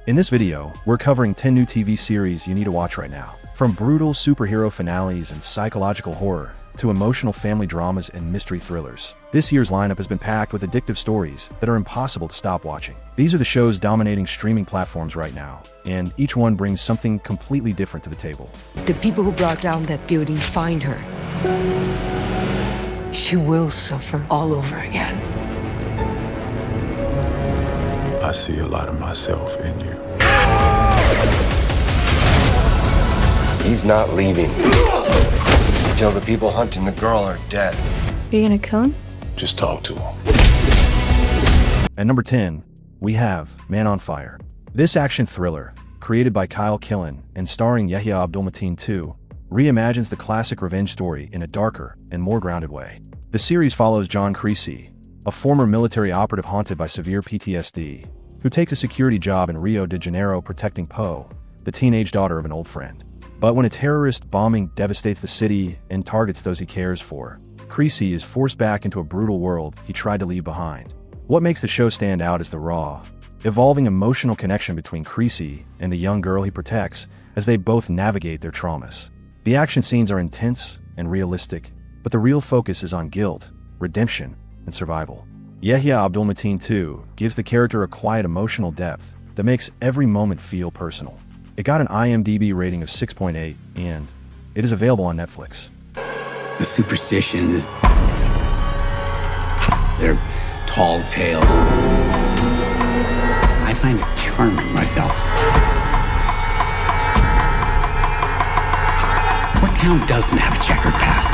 In this video, we're covering 10 new TV series you need to watch right now. From brutal superhero finales and psychological horror, to emotional family dramas and mystery thrillers, this year's lineup has been packed with addictive stories that are impossible to stop watching. These are the shows dominating streaming platforms right now, and each one brings something completely different to the table. The people who brought down that building find her. She will suffer all over again. I see a lot of myself in you. He's not leaving until the people hunting the girl are dead. Are you gonna kill him? Just talk to him. At number 10, we have Man on Fire. This action thriller, created by Kyle Killen and starring Yahya Abdul-Mateen II, reimagines the classic revenge story in a darker and more grounded way. The series follows John Creasy, a former military operative haunted by severe PTSD, who takes a security job in Rio de Janeiro protecting Poe, the teenage daughter of an old friend. But when a terrorist bombing devastates the city and targets those he cares for, Creasy is forced back into a brutal world he tried to leave behind. What makes the show stand out is the raw, evolving emotional connection between Creasy and the young girl he protects as they both navigate their traumas. The action scenes are intense and realistic, but the real focus is on guilt, redemption, and survival. Yahya Abdul-Mateen II gives the character a quiet emotional depth that makes every moment feel personal. It got an IMDb rating of 6.8, and it is available on Netflix. The superstition is their tall tales. I find it charming myself. What town doesn't have a checkered past?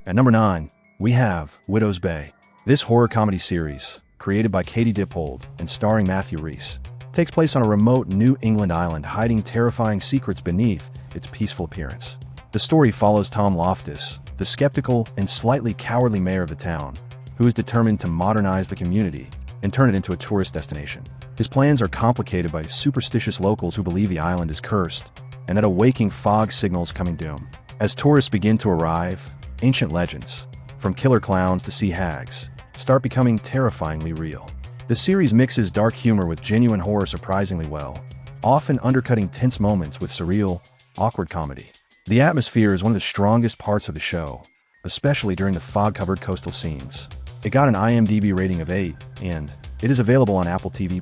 At number 9, we have Widow's Bay. This horror comedy series, created by Katie Dippold and starring Matthew Rhys, takes place on a remote New England island hiding terrifying secrets beneath its peaceful appearance. The story follows Tom Loftus, the skeptical and slightly cowardly mayor of the town, who is determined to modernize the community and turn it into a tourist destination. His plans are complicated by superstitious locals who believe the island is cursed and that a waking fog signals coming doom. As tourists begin to arrive, ancient legends, from killer clowns to sea hags, start becoming terrifyingly real. The series mixes dark humor with genuine horror surprisingly well, often undercutting tense moments with surreal, awkward comedy. The atmosphere is one of the strongest parts of the show, especially during the fog-covered coastal scenes. It got an IMDb rating of 8, and it is available on Apple TV+.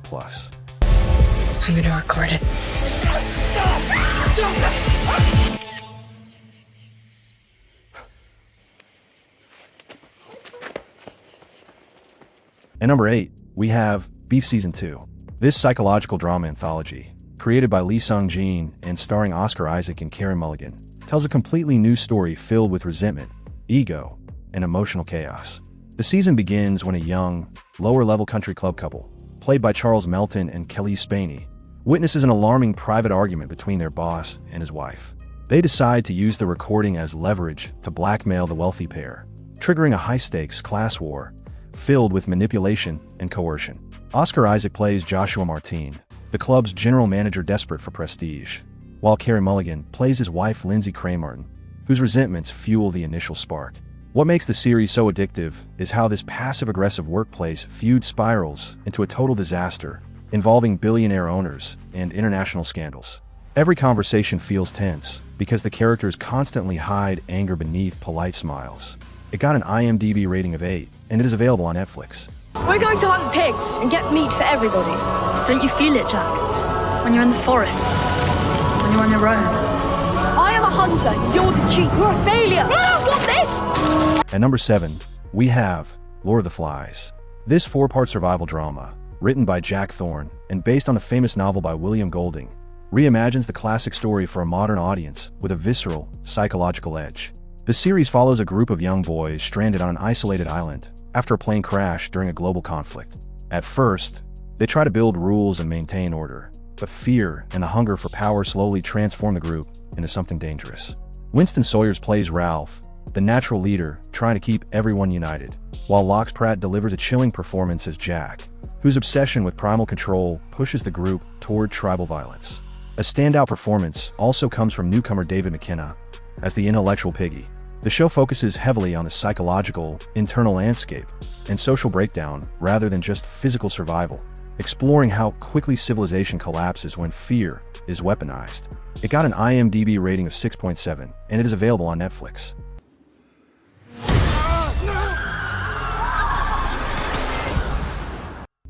I'm gonna record it. At number 8, we have Beef Season 2. This psychological drama anthology, created by Lee Sung-jin and starring Oscar Isaac and Carey Mulligan, tells a completely new story filled with resentment, ego, and emotional chaos. The season begins when a young, lower-level country club couple, played by Charles Melton and Kelly Spaney, witnesses an alarming private argument between their boss and his wife. They decide to use the recording as leverage to blackmail the wealthy pair, triggering a high-stakes class war filled with manipulation and coercion. Oscar Isaac plays Joshua Martin, the club's general manager desperate for prestige, while Carey Mulligan plays his wife Lindsay Cramartin, whose resentments fuel the initial spark. What makes the series so addictive is how this passive-aggressive workplace feud spirals into a total disaster, involving billionaire owners and international scandals. Every conversation feels tense because the characters constantly hide anger beneath polite smiles. It got an IMDb rating of 8, and it is available on Netflix. We're going to hunt pigs and get meat for everybody. Don't you feel it, Jack? When you're in the forest, when you're on your own. I am a hunter, you're the cheat. You're a failure. I don't want this! At number 7, we have Lord of the Flies. This 4-part survival drama, written by Jack Thorne and based on the famous novel by William Golding, reimagines the classic story for a modern audience with a visceral, psychological edge. The series follows a group of young boys stranded on an isolated island after a plane crash during a global conflict. At first, they try to build rules and maintain order, but fear and the hunger for power slowly transform the group into something dangerous. Winston Sawyers plays Ralph, the natural leader trying to keep everyone united, while Lox Pratt delivers a chilling performance as Jack, whose obsession with primal control pushes the group toward tribal violence. A standout performance also comes from newcomer David McKenna as the intellectual Piggy. The show focuses heavily on the psychological, internal landscape, and social breakdown rather than just physical survival. exploring how quickly civilization collapses when fear is weaponized. It got an IMDb rating of 6.7, and it is available on Netflix.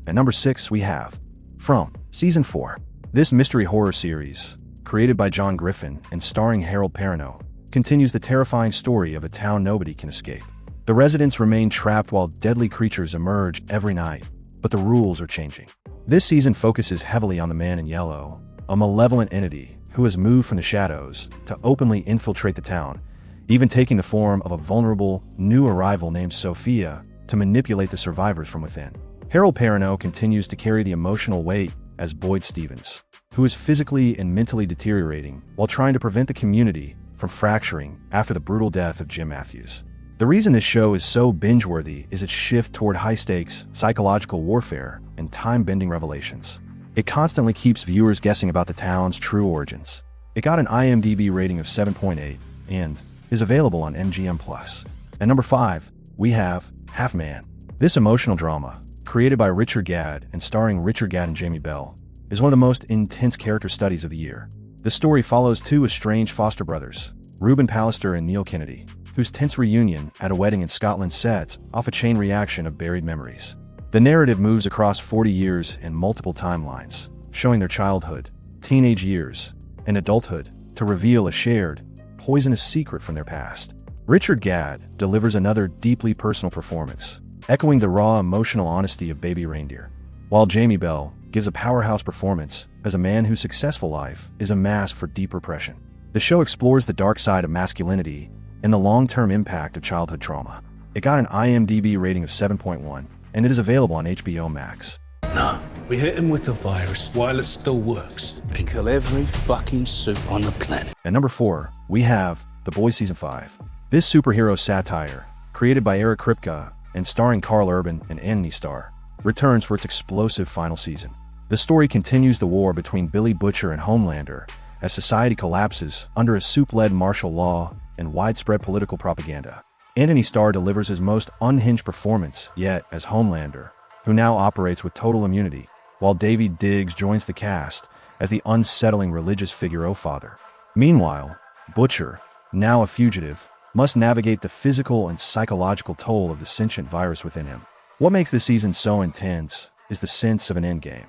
At number 6, we have From Season 4. This mystery horror series, created by John Griffin and starring Harold Perrineau, continues the terrifying story of a town nobody can escape. The residents remain trapped while deadly creatures emerge every night, but the rules are changing. This season focuses heavily on the Man in Yellow, a malevolent entity who has moved from the shadows to openly infiltrate the town, even taking the form of a vulnerable new arrival named Sophia to manipulate the survivors from within. Harold Perrineau continues to carry the emotional weight as Boyd Stevens, who is physically and mentally deteriorating while trying to prevent the community from fracturing after the brutal death of Jim Matthews. The reason this show is so binge-worthy is its shift toward high-stakes, psychological warfare and time-bending revelations. It constantly keeps viewers guessing about the town's true origins. It got an IMDb rating of 7.8 and is available on MGM+. At number 5, we have Half Man. This emotional drama, created by Richard Gadd and starring Richard Gadd and Jamie Bell, is one of the most intense character studies of the year. The story follows two estranged foster brothers, Reuben Pallister and Neil Kennedy, whose tense reunion at a wedding in Scotland sets off a chain reaction of buried memories. The narrative moves across 40 years and multiple timelines, showing their childhood, teenage years, and adulthood to reveal a shared, poisonous secret from their past. Richard Gadd delivers another deeply personal performance, echoing the raw emotional honesty of Baby Reindeer, while Jamie Bell gives a powerhouse performance as a man whose successful life is a mask for deep repression. The show explores the dark side of masculinity and the long-term impact of childhood trauma. It got an IMDb rating of 7.1, and it is available on HBO Max. No, we hit him with the virus while it still works and kill every fucking suit on the planet. At number 4, we have The Boys Season 5. This superhero satire, created by Eric Kripke and starring Karl Urban and Anthony Starr, returns for its explosive final season. The story continues the war between Billy Butcher and Homelander as society collapses under a soup-led martial law and widespread political propaganda. Anthony Starr delivers his most unhinged performance yet as Homelander, who now operates with total immunity, while Davy Diggs joins the cast as the unsettling religious figure O-Father. Meanwhile, Butcher, now a fugitive, must navigate the physical and psychological toll of the sentient virus within him. What makes this season so intense is the sense of an endgame.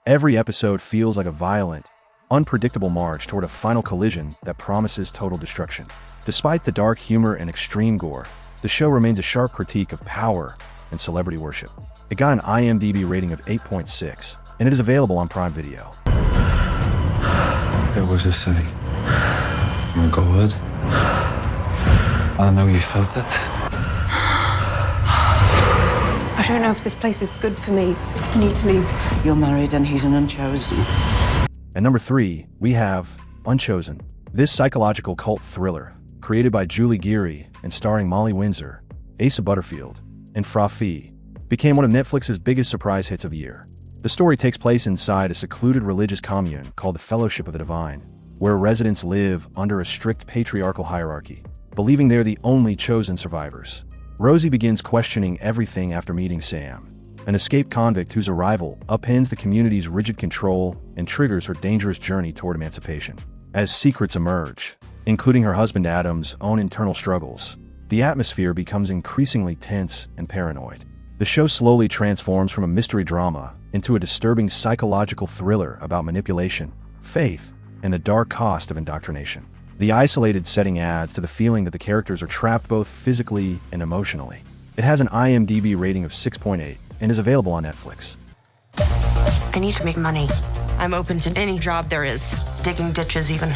Every episode feels like a violent, unpredictable march toward a final collision that promises total destruction. Despite the dark humor and extreme gore, the show remains a sharp critique of power and celebrity worship. It got an IMDb rating of 8.6, and it is available on Prime Video. It was a sign from God. I know you felt it. I don't know if this place is good for me. You need to leave. You're married and he's an Unchosen. At number 3, we have Unchosen. This psychological cult thriller, created by Julie Geary and starring Molly Windsor, Asa Butterfield, and Fra Fee, became one of Netflix's biggest surprise hits of the year. The story takes place inside a secluded religious commune called the Fellowship of the Divine, where residents live under a strict patriarchal hierarchy, believing they're the only chosen survivors. Rosie begins questioning everything after meeting Sam, an escaped convict whose arrival upends the community's rigid control and triggers her dangerous journey toward emancipation. As secrets emerge, including her husband Adam's own internal struggles, the atmosphere becomes increasingly tense and paranoid. The show slowly transforms from a mystery drama into a disturbing psychological thriller about manipulation, faith, and the dark cost of indoctrination. The isolated setting adds to the feeling that the characters are trapped both physically and emotionally. It has an IMDb rating of 6.8 and is available on Netflix. I need to make money. I'm open to any job there is, digging ditches even.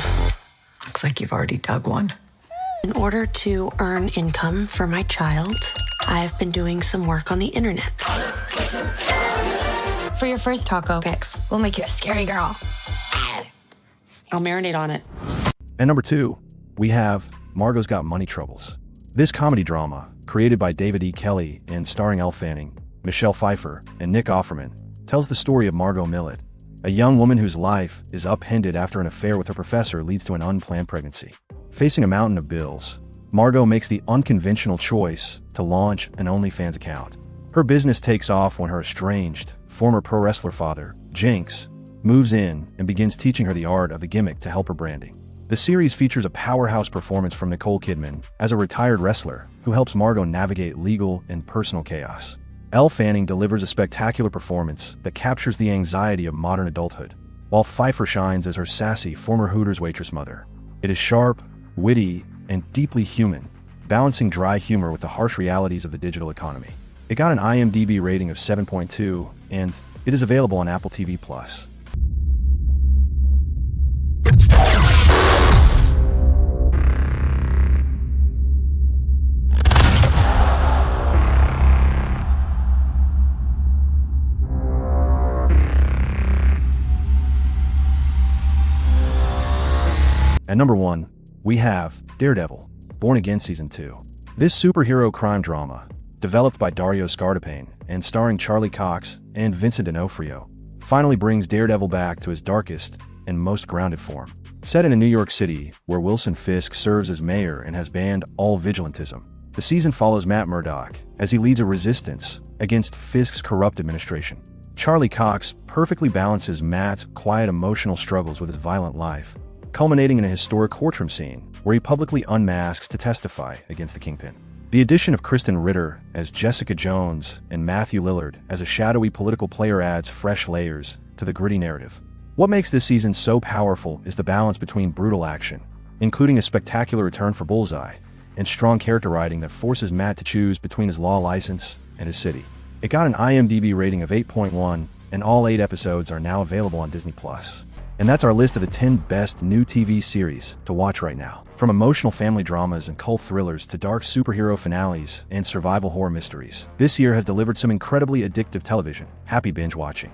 Looks like you've already dug one. In order to earn income for my child, I've been doing some work on the internet. For your first taco pics, we'll make you a scary girl. I'll marinate on it. At number 2, we have Margo's Got Money Troubles. This comedy drama, created by David E. Kelley and starring Elle Fanning, Michelle Pfeiffer, and Nick Offerman, tells the story of Margo Millet, a young woman whose life is upended after an affair with her professor leads to an unplanned pregnancy. Facing a mountain of bills, Margo makes the unconventional choice to launch an OnlyFans account. Her business takes off when her estranged, former pro wrestler father, Jinx, moves in and begins teaching her the art of the gimmick to help her branding. The series features a powerhouse performance from Nicole Kidman as a retired wrestler who helps Margo navigate legal and personal chaos. Elle Fanning delivers a spectacular performance that captures the anxiety of modern adulthood, while Pfeiffer shines as her sassy former Hooters waitress mother. It is sharp, witty, and deeply human, balancing dry humor with the harsh realities of the digital economy. It got an IMDb rating of 7.2, and it is available on Apple TV+. At number 1, we have Daredevil, Born Again Season 2. This superhero crime drama, developed by Dario Scardapane and starring Charlie Cox and Vincent D'Onofrio, finally brings Daredevil back to his darkest and most grounded form. Set in a New York City where Wilson Fisk serves as mayor and has banned all vigilantism, the season follows Matt Murdock as he leads a resistance against Fisk's corrupt administration. Charlie Cox perfectly balances Matt's quiet emotional struggles with his violent life, culminating in a historic courtroom scene where he publicly unmasks to testify against the Kingpin. The addition of Kristen Ritter as Jessica Jones and Matthew Lillard as a shadowy political player adds fresh layers to the gritty narrative. What makes this season so powerful is the balance between brutal action, including a spectacular return for Bullseye, and strong character writing that forces Matt to choose between his law license and his city. It got an IMDb rating of 8.1, and all 8 episodes are now available on Disney+. And that's our list of the 10 best new TV series to watch right now. From emotional family dramas and cult thrillers to dark superhero finales and survival horror mysteries, this year has delivered some incredibly addictive television. Happy binge watching.